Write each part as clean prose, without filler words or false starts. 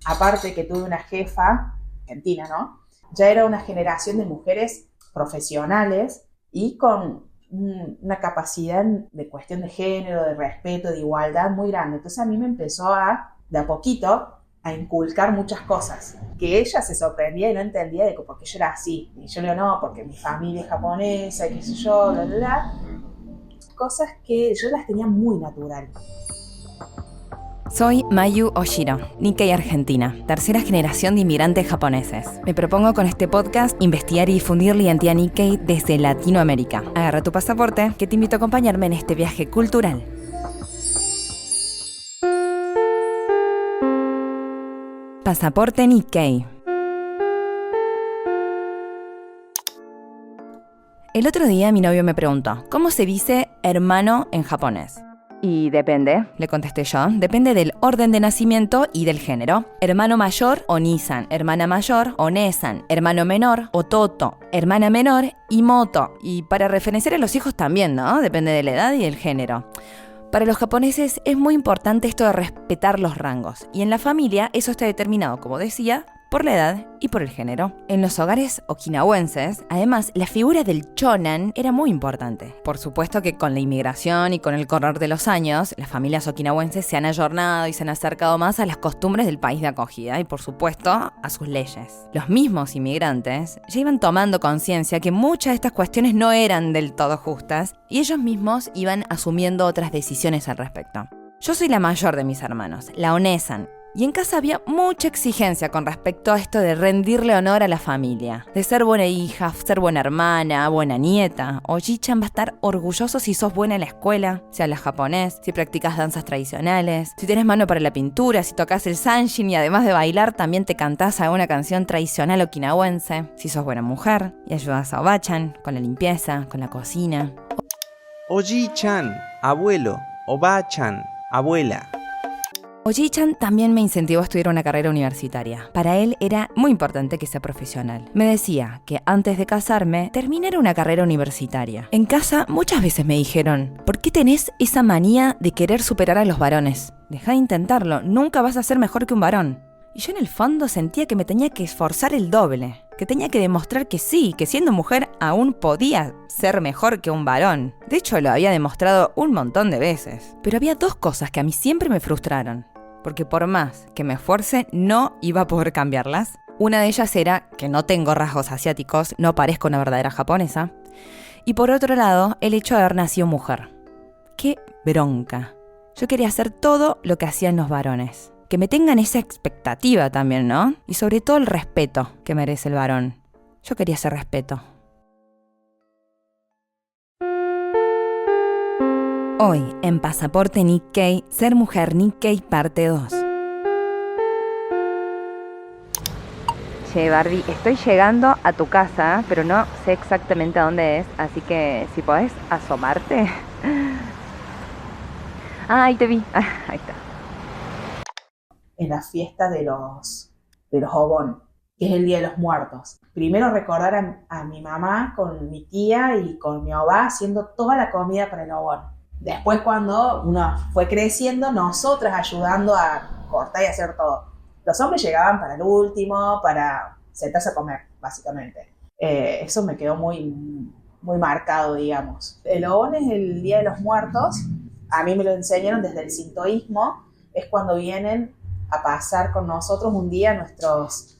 aparte que tuve una jefa argentina, ¿no? Ya era una generación de mujeres profesionales y con una capacidad de cuestión de género, de respeto, de igualdad muy grande. Entonces a mí me empezó de a poquito, a inculcar muchas cosas, que ella se sorprendía y no entendía de por qué yo era así. Y yo le digo, no, porque mi familia es japonesa, qué sé yo, bla, bla, bla. Cosas que yo las tenía muy natural. Soy Mayu Oshiro, Nikkei Argentina, tercera generación de inmigrantes japoneses. Me propongo con este podcast investigar y difundir la identidad Nikkei desde Latinoamérica. Agarra tu pasaporte, que te invito a acompañarme en este viaje cultural. Pasaporte Nikkei. El otro día mi novio me preguntó, ¿cómo se dice hermano en japonés? Y depende, le contesté yo, depende del orden de nacimiento y del género. Hermano mayor o Nisan, hermana mayor o Nesan, hermano menor o Toto, hermana menor y Moto. Y para referenciar a los hijos también, ¿no? Depende de la edad y del género. Para los japoneses es muy importante esto de respetar los rangos. Y en la familia eso está determinado, como decía, por la edad y por el género. En los hogares okinawenses, además, la figura del chonan era muy importante. Por supuesto que con la inmigración y con el correr de los años, las familias okinawenses se han ayornado y se han acercado más a las costumbres del país de acogida y, por supuesto, a sus leyes. Los mismos inmigrantes ya iban tomando conciencia que muchas de estas cuestiones no eran del todo justas y ellos mismos iban asumiendo otras decisiones al respecto. Yo soy la mayor de mis hermanos, la Onesan, y en casa había mucha exigencia con respecto a esto de rendirle honor a la familia. De ser buena hija, ser buena hermana, buena nieta. Oji-chan va a estar orgulloso si sos buena en la escuela, si hablas japonés, si practicas danzas tradicionales, si tienes mano para la pintura, si tocas el sanshin y además de bailar también te cantás alguna canción tradicional okinawense, si sos buena mujer y ayudas a Oba-chan con la limpieza, con la cocina. Oji-chan, abuelo. Oba-chan, abuela. Oji-chan también me incentivó a estudiar una carrera universitaria. Para él era muy importante que sea profesional. Me decía que antes de casarme, terminara una carrera universitaria. En casa muchas veces me dijeron, ¿por qué tenés esa manía de querer superar a los varones? Dejá de intentarlo, nunca vas a ser mejor que un varón. Y yo en el fondo sentía que me tenía que esforzar el doble, que tenía que demostrar que sí, que siendo mujer aún podía ser mejor que un varón. De hecho, lo había demostrado un montón de veces. Pero había dos cosas que a mí siempre me frustraron, porque por más que me esfuerce, no iba a poder cambiarlas. Una de ellas era que no tengo rasgos asiáticos, no parezco una verdadera japonesa. Y por otro lado, el hecho de haber nacido mujer. ¡Qué bronca! Yo quería hacer todo lo que hacían los varones. Que me tengan esa expectativa también, ¿no? Y sobre todo el respeto que merece el varón. Yo quería ese respeto. Hoy, en Pasaporte Nikkei, Ser Mujer Nikkei parte 2. Che, Barbie, estoy llegando a tu casa, pero no sé exactamente a dónde es, así que si podés asomarte. Ah, ahí te vi. Ah, ahí está. En la fiesta de los Obon, que es el Día de los Muertos. Primero recordar a mi mamá con mi tía y con mi abuela haciendo toda la comida para el Obon. Después, cuando uno fue creciendo, nosotras ayudando a cortar y hacer todo. Los hombres llegaban para el último, para sentarse a comer, básicamente. Eso me quedó muy, muy marcado, digamos. El Obon es el Día de los Muertos. A mí me lo enseñaron desde el sintoísmo. Es cuando vienen a pasar con nosotros un día nuestros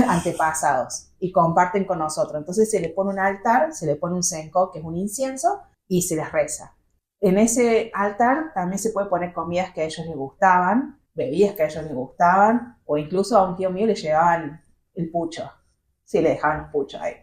antepasados y comparten con nosotros. Entonces se le pone un altar, se le pone un senko, que es un incienso, y se les reza. En ese altar también se puede poner comidas que a ellos les gustaban, bebidas que a ellos les gustaban, o incluso a un tío mío le llevaban el pucho. Sí, le dejaban el pucho ahí.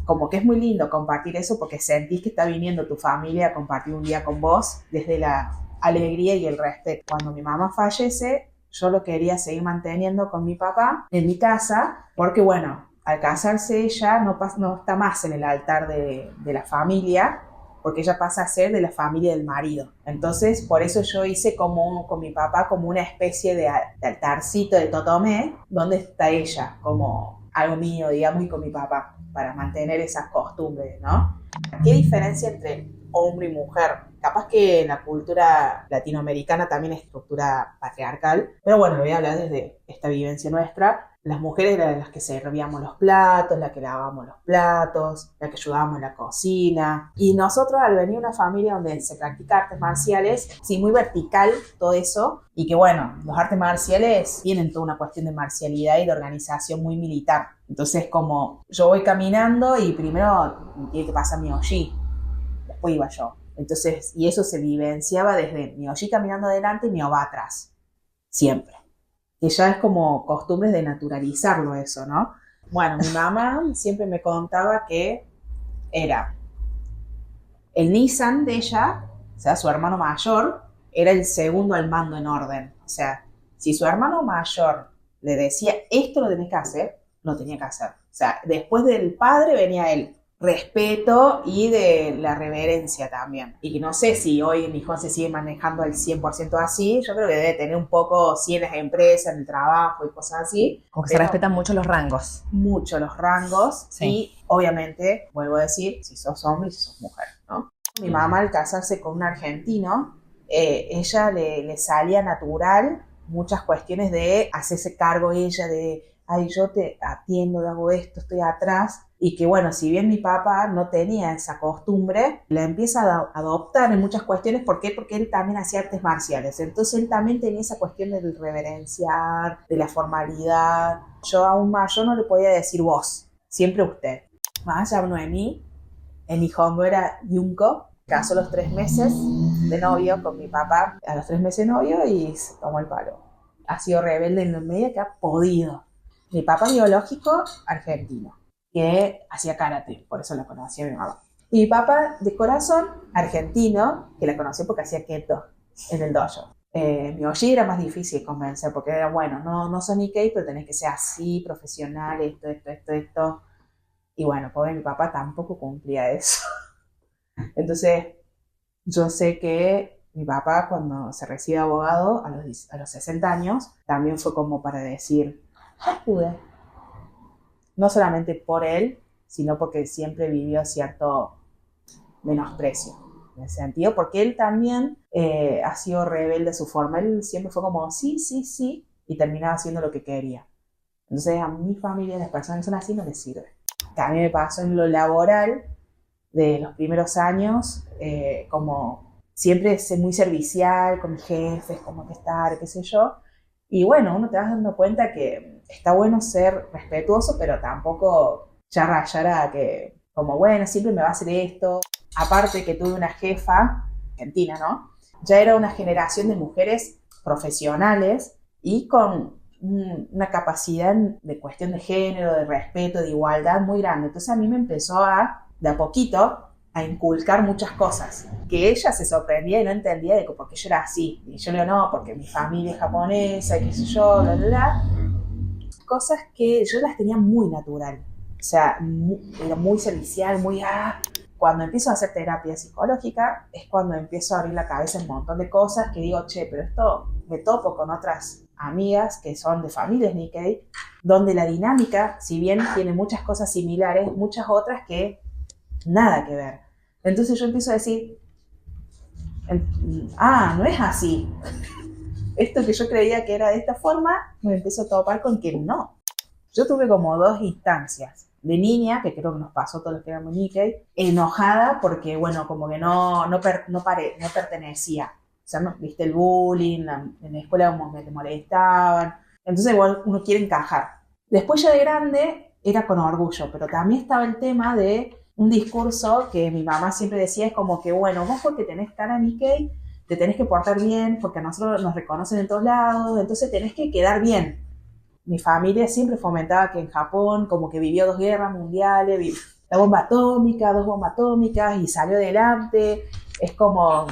Como que es muy lindo compartir eso porque sentís que está viniendo tu familia a compartir un día con vos desde la alegría y el respeto. Cuando mi mamá fallece, yo lo quería seguir manteniendo con mi papá en mi casa, porque bueno, al casarse ella no está más en el altar de la familia, porque ella pasa a ser de la familia del marido. Entonces, por eso yo hice con mi papá como una especie de altarcito de totomé, donde está ella, como algo mío, digamos, y con mi papá, para mantener esas costumbres, ¿no? ¿Qué diferencia entre hombre y mujer? Capaz que la cultura latinoamericana también es estructura patriarcal, pero bueno, voy a hablar desde esta vivencia nuestra. Las mujeres eran las que servíamos los platos, las que lavábamos los platos, las que ayudábamos en la cocina. Y nosotros, al venir a una familia donde se practica artes marciales, sí, muy vertical todo eso, y que bueno, los artes marciales tienen toda una cuestión de marcialidad y de organización muy militar. Entonces, como yo voy caminando y primero me tiene que pasar mi oji, después iba yo. Entonces, y eso se vivenciaba desde mi oji caminando adelante y mi oba atrás, siempre. Que ya es como costumbres de naturalizarlo eso, ¿no? Bueno, mi mamá siempre me contaba que era el Nissan de ella, o sea, su hermano mayor, era el segundo al mando en orden. O sea, si su hermano mayor le decía, esto lo tenés que hacer, lo tenía que hacer. O sea, después del padre venía él. Respeto y de la reverencia también. Y no sé si hoy mi hijo se sigue manejando al 100% así, yo creo que debe tener un poco, sí, en las empresas, en el trabajo y cosas así. Como que se respetan mucho los rangos. Mucho los rangos, sí. Y obviamente, vuelvo a decir, si sos hombre y si sos mujer, ¿no? Mi mamá, al casarse con un argentino, ella le salía natural muchas cuestiones de hacerse cargo ella de, ay, yo te atiendo, hago esto, estoy atrás. Y que bueno, si bien mi papá no tenía esa costumbre, la empieza a adoptar en muchas cuestiones. ¿Por qué? Porque él también hacía artes marciales. Entonces él también tenía esa cuestión del reverenciar, de la formalidad. Yo a un mayor no le podía decir vos, siempre usted. Más allá Noemí, el nihongo era Yunko, casó a los 3 meses de novio con mi papá, a los 3 meses de novio y se tomó el palo. Ha sido rebelde en la medida que ha podido. Mi papá biológico, argentino, que hacía karate, por eso la conocía mi mamá. Y mi papá de corazón, argentino, que la conocí porque hacía keto en el dojo. Mi oji era más difícil de convencer, porque era, bueno, no son Nikkei, pero tenés que ser así, profesional, esto. Y bueno, pobre mi papá tampoco cumplía eso. Entonces, yo sé que mi papá, cuando se recibe abogado, a los 60 años, también fue como para decir, ya pude. No solamente por él, sino porque siempre vivió cierto menosprecio en ese sentido, porque él también ha sido rebelde a su forma. Él siempre fue como sí, y terminaba haciendo lo que quería. Entonces a mi familia, las personas que son así, no les sirve. También me pasó en lo laboral, de los primeros años, como siempre ser muy servicial con mis jefes, como que estar, qué sé yo. Y bueno, uno te vas dando cuenta que está bueno ser respetuoso, pero tampoco ya rayar a que, como bueno, siempre me va a hacer esto. Aparte que tuve una jefa argentina, ¿no? Ya era una generación de mujeres profesionales y con una capacidad de cuestión de género, de respeto, de igualdad muy grande. Entonces a mí me empezó de a poquito, a inculcar muchas cosas, que ella se sorprendía y no entendía de por qué yo era así. Y yo le digo, no, porque mi familia es japonesa y qué sé yo, bla. Cosas que yo las tenía muy natural. O sea, era muy servicial, muy... Cuando empiezo a hacer terapia psicológica, es cuando empiezo a abrir la cabeza en un montón de cosas que digo, che, pero esto me topo con otras amigas que son de familias Nikkei, donde la dinámica, si bien tiene muchas cosas similares, muchas otras que nada que ver. Entonces yo empiezo a decir, no es así. Esto que yo creía que era de esta forma, me empiezo a topar con que no. Yo tuve como 2 instancias. De niña, que creo que nos pasó a todos los que éramos Nikkei, enojada porque, bueno, como que no pertenecía. O sea, no, viste el bullying, en la escuela como me molestaban. Entonces igual uno quiere encajar. Después ya de grande era con orgullo, pero también estaba el tema de un discurso que mi mamá siempre decía, es como que, bueno, vos porque tenés cara Nikkei, te tenés que portar bien, porque a nosotros nos reconocen en todos lados, entonces tenés que quedar bien. Mi familia siempre fomentaba que en Japón, como que vivió 2 guerras mundiales, la bomba atómica, 2 bombas atómicas, y salió adelante. Es como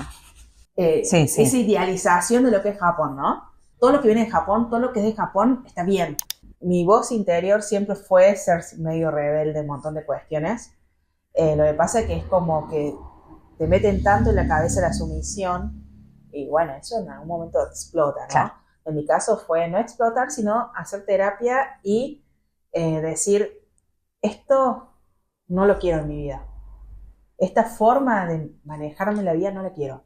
esa idealización de lo que es Japón, ¿no? Todo lo que viene de Japón, todo lo que es de Japón, está bien. Mi voz interior siempre fue ser medio rebelde en un montón de cuestiones. Lo que pasa es que es como que te meten tanto en la cabeza la sumisión, y bueno, eso en algún momento explota, ¿no? Claro. En mi caso fue no explotar, sino hacer terapia y decir, esto no lo quiero en mi vida. Esta forma de manejarme la vida no la quiero.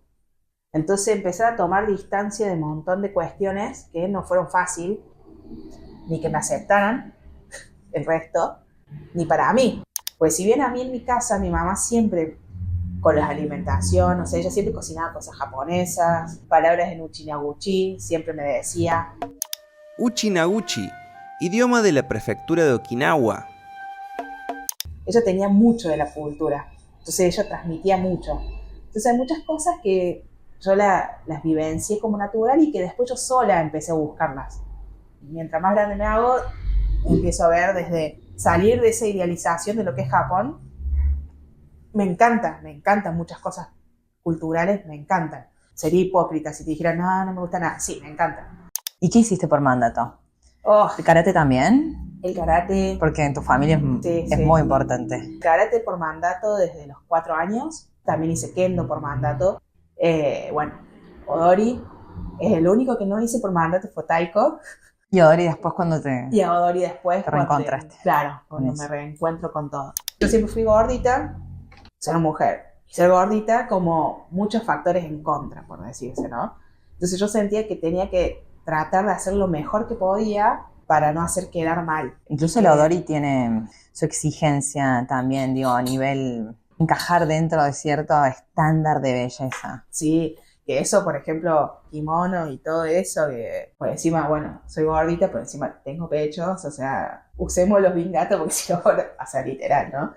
Entonces empecé a tomar distancia de un montón de cuestiones que no fueron fácil, ni que me aceptaran el resto, ni para mí. Pues si bien a mí en mi casa, mi mamá siempre con la alimentación, o sea, ella siempre cocinaba cosas japonesas, palabras en Uchinaguchi, siempre me decía. Uchinaguchi, idioma de la prefectura de Okinawa. Ella tenía mucho de la cultura, entonces ella transmitía mucho. Entonces hay muchas cosas que yo las vivencié como natural y que después yo sola empecé a buscarlas. Mientras más grande me hago, empiezo a ver desde salir de esa idealización de lo que es Japón. Me encantan muchas cosas culturales, me encantan. Sería hipócrita si te dijera, no me gusta nada. Sí, me encanta. ¿Y qué hiciste por mandato? ¿El karate también? El karate. Porque en tu familia es muy importante. Karate por mandato desde los 4 años. También hice kendo por mandato. Odori. El único que no hice por mandato fue taiko. ¿Y Odori después cuando te...? Y a Odori después. Te reencontraste. Claro, cuando me reencuentro con todo. Yo siempre fui gordita. Ser mujer y ser gordita como muchos factores en contra, por decirse, ¿no? Entonces yo sentía que tenía que tratar de hacer lo mejor que podía para no hacer quedar mal. Incluso la Odori tiene su exigencia también, digo, a nivel encajar dentro de cierto estándar de belleza. Sí, que eso, por ejemplo, kimono y todo eso, que por encima, bueno, soy gordita, pero encima tengo pechos, o sea, usemos los bingatos porque si no, o sea, literal, ¿no?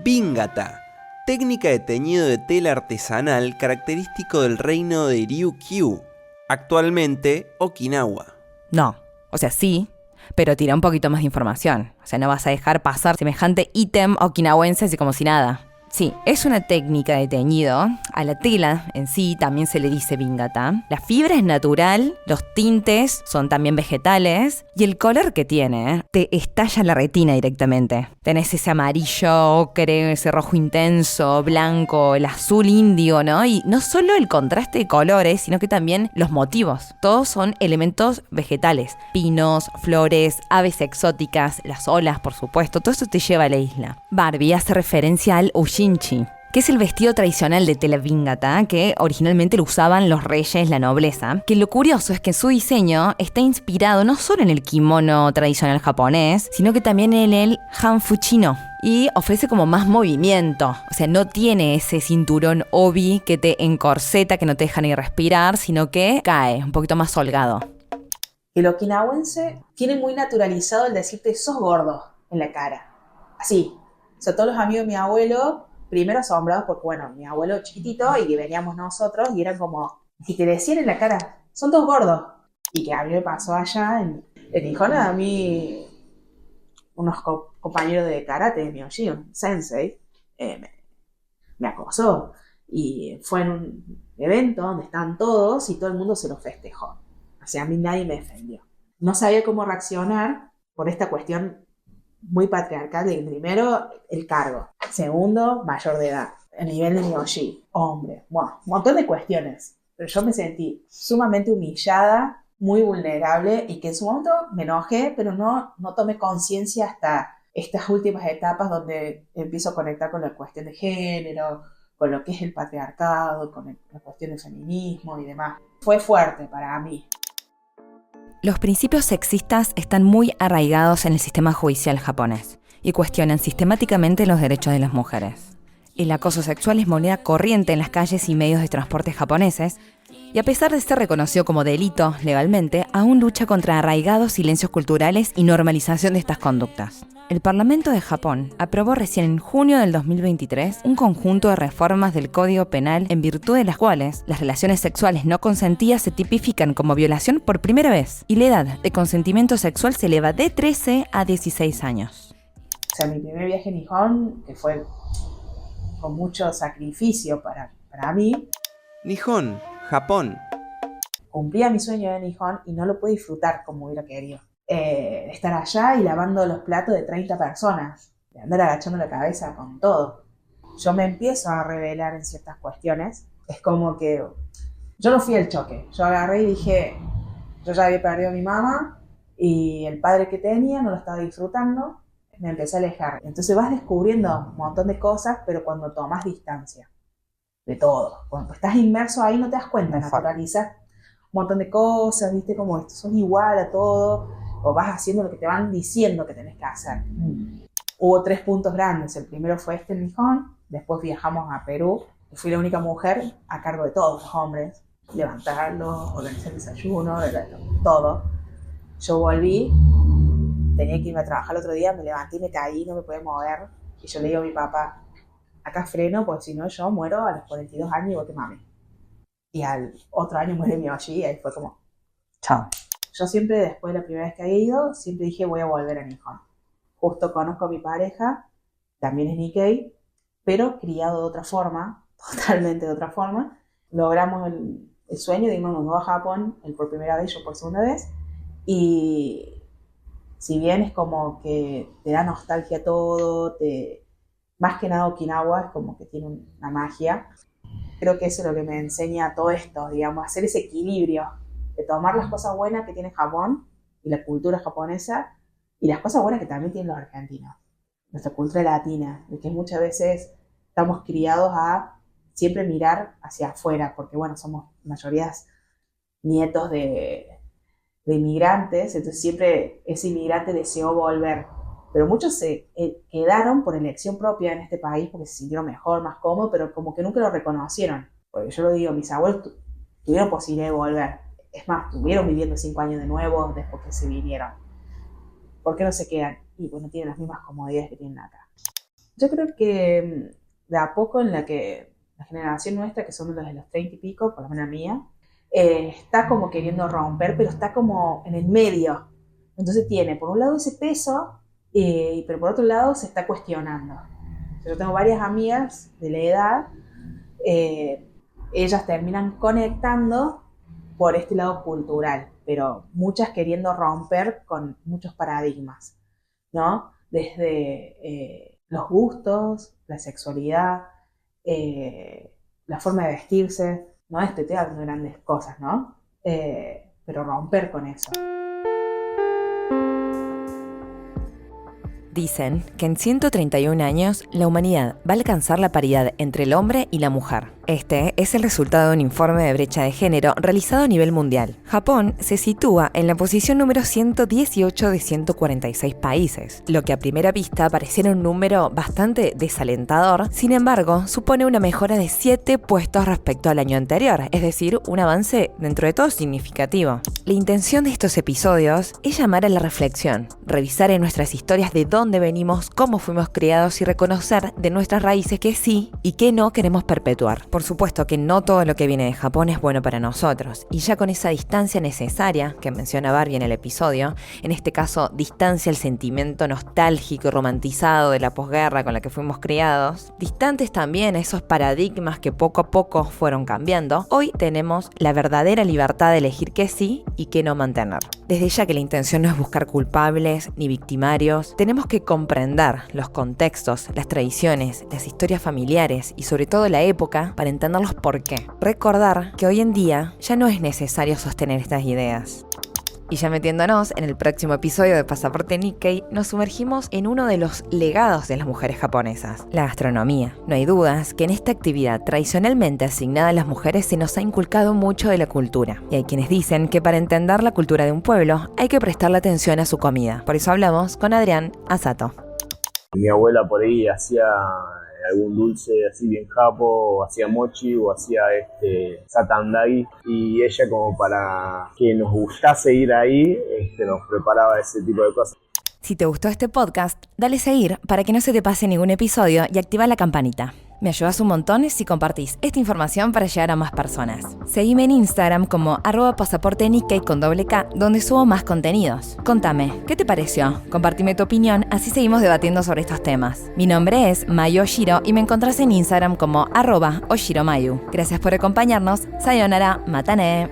Bingata, técnica de teñido de tela artesanal característico del reino de Ryukyu, actualmente Okinawa. No, o sea, sí, pero tira un poquito más de información. O sea, no vas a dejar pasar semejante ítem okinawense así como si nada. Sí, es una técnica de teñido. A la tela en sí también se le dice bingata. La fibra es natural, los tintes son también vegetales y el color que tiene te estalla la retina directamente. Tenés ese amarillo, ocre, ese rojo intenso, blanco, el azul índigo, ¿no? Y no solo el contraste de colores, sino que también los motivos. Todos son elementos vegetales. Pinos, flores, aves exóticas, las olas, por supuesto. Todo eso te lleva a la isla. Barbie hace referencia al ushinchi, que es el vestido tradicional de tela bingata que originalmente lo usaban los reyes, la nobleza. Que lo curioso es que su diseño está inspirado no solo en el kimono tradicional japonés, sino que también en el hanfu chino. Y ofrece como más movimiento, o sea, no tiene ese cinturón obi que te encorseta, que no te deja ni respirar, sino que cae un poquito más holgado. El okinawense tiene muy naturalizado el decirte sos gordo en la cara, así. O sea, todos los amigos de mi abuelo, primero asombrados porque, bueno, mi abuelo chiquitito y que veníamos nosotros y eran como, y te decían en la cara, son todos gordos. Y que a mí me pasó allá en Nihon, a mí, unos compañeros de karate de Miyoshi, un sensei, me acosó. Y fue en un evento donde estaban todos y todo el mundo se lo festejó. O sea, a mí nadie me defendió. No sabía cómo reaccionar por esta cuestión muy patriarcal de, primero, el cargo. Segundo, mayor de edad. El nivel de Miyoshi, hombre. Bueno, un montón de cuestiones. Pero yo me sentí sumamente humillada, muy vulnerable y que en su momento me enojé, pero no tomé conciencia hasta estas últimas etapas donde empiezo a conectar con la cuestión de género, con lo que es el patriarcado, con la cuestión del feminismo y demás. Fue fuerte para mí. Los principios sexistas están muy arraigados en el sistema judicial japonés y cuestionan sistemáticamente los derechos de las mujeres. El acoso sexual es moneda corriente en las calles y medios de transporte japoneses y a pesar de ser reconocido como delito legalmente, aún lucha contra arraigados silencios culturales y normalización de estas conductas. El Parlamento de Japón aprobó recién en junio del 2023 un conjunto de reformas del Código Penal en virtud de las cuales las relaciones sexuales no consentidas se tipifican como violación por primera vez y la edad de consentimiento sexual se eleva de 13 a 16 años. O sea, mi primer viaje a Nihon, que fue con mucho sacrificio para mí. Nihon, Japón. Cumplía mi sueño de Nihon y no lo pude disfrutar como hubiera querido. De estar allá y lavando los platos de 30 personas, de andar agachando la cabeza con todo. Yo me empiezo a revelar en ciertas cuestiones. Es como que yo no fui el choque. Yo agarré y dije, yo ya había perdido a mi mamá y el padre que tenía no lo estaba disfrutando. Me empecé a alejar. Entonces vas descubriendo un montón de cosas, pero cuando tomas distancia. de todo. Cuando estás inmerso ahí no te das cuenta, Exacto. naturalizas un montón de cosas, viste, como esto, sos igual a todo, o vas haciendo lo que te van diciendo que tenés que hacer. Hubo 3 puntos grandes. El primero fue en Gijón, después viajamos a Perú, y fui la única mujer a cargo de todos los hombres, levantarlos, organizar el desayuno, todo. Yo volví, tenía que irme a trabajar el otro día, me levanté y me caí, no me podía mover, y yo le digo a mi papá, acá freno, porque si no yo muero a los 42 años y vos te mames. Y al otro año muere mi allí, y ahí fue como, Chao. yo siempre, después de la primera vez que había ido, siempre dije voy a volver a Gijón. Justo conozco a mi pareja, también es Nikkei, pero criado de otra forma, totalmente de otra forma. Logramos el sueño de irnos los dos a Japón, él por primera vez, yo por segunda vez, y si bien es como que te da nostalgia todo, más que nada Okinawa es como que tiene una magia. Creo que eso es lo que me enseña todo esto, digamos, hacer ese equilibrio de tomar las cosas buenas que tiene Japón y la cultura japonesa y las cosas buenas que también tienen los argentinos, nuestra cultura latina, de que muchas veces estamos criados a siempre mirar hacia afuera, porque bueno, somos mayorías nietos de inmigrantes, entonces siempre ese inmigrante deseó volver, pero muchos se quedaron por elección propia en este país porque se sintieron mejor, más cómodos, pero como que nunca lo reconocieron, porque yo lo digo, mis abuelos tuvieron posibilidad de volver, es más, estuvieron viviendo 5 años de nuevo después que se vinieron. ¿Por qué no se quedan? Y bueno, tienen las mismas comodidades que tienen acá. Yo creo que de a poco en la generación nuestra, que son los de los 30 y pico, por lo menos mía, está como queriendo romper, pero está como en el medio. Entonces tiene, por un lado, ese peso, pero por otro lado se está cuestionando. Yo tengo varias amigas de la edad, ellas terminan conectando por este lado cultural, pero muchas queriendo romper con muchos paradigmas, ¿no? Desde los gustos, la sexualidad, la forma de vestirse, no estoy hablando de grandes cosas, ¿no? Pero romper con eso. Dicen que en 131 años la humanidad va a alcanzar la paridad entre el hombre y la mujer. Este es el resultado de un informe de brecha de género realizado a nivel mundial. Japón se sitúa en la posición número 118 de 146 países, lo que a primera vista pareciera un número bastante desalentador, sin embargo, supone una mejora de 7 puestos respecto al año anterior, es decir, un avance dentro de todo significativo. La intención de estos episodios es llamar a la reflexión, revisar en nuestras historias de dónde venimos, cómo fuimos criados y reconocer de nuestras raíces que sí y que no queremos perpetuar. Por supuesto que no todo lo que viene de Japón es bueno para nosotros, y ya con esa distancia necesaria que menciona Barbie en el episodio, en este caso distancia el sentimiento nostálgico y romantizado de la posguerra con la que fuimos criados, distantes también esos paradigmas que poco a poco fueron cambiando, hoy tenemos la verdadera libertad de elegir qué sí y qué no mantener. Desde ya que la intención no es buscar culpables ni victimarios, tenemos que comprender los contextos, las tradiciones, las historias familiares y sobre todo la época para entender los por qué. Recordar que hoy en día ya no es necesario sostener estas ideas. Y ya metiéndonos en el próximo episodio de Pasaporte Nikkei, nos sumergimos en uno de los legados de las mujeres japonesas, la gastronomía. No hay dudas que en esta actividad tradicionalmente asignada a las mujeres se nos ha inculcado mucho de la cultura. Y hay quienes dicen que para entender la cultura de un pueblo hay que prestarle atención a su comida. Por eso hablamos con Adrián Asato. Mi abuela por ahí hacía algún dulce así bien japo, o hacía mochi, o hacía satandagi, y ella como para que nos gustase ir ahí, nos preparaba ese tipo de cosas. Si te gustó este podcast, dale seguir para que no se te pase ningún episodio y activa la campanita. Me ayudas un montón si compartís esta información para llegar a más personas. Seguime en Instagram como @pasaportenikkei con $K, donde subo más contenidos. Contame, ¿qué te pareció? Compartime tu opinión, así seguimos debatiendo sobre estos temas. Mi nombre es Mayu Oshiro y me encontrás en Instagram como @oshiromayu. Gracias por acompañarnos. Sayonara, matane.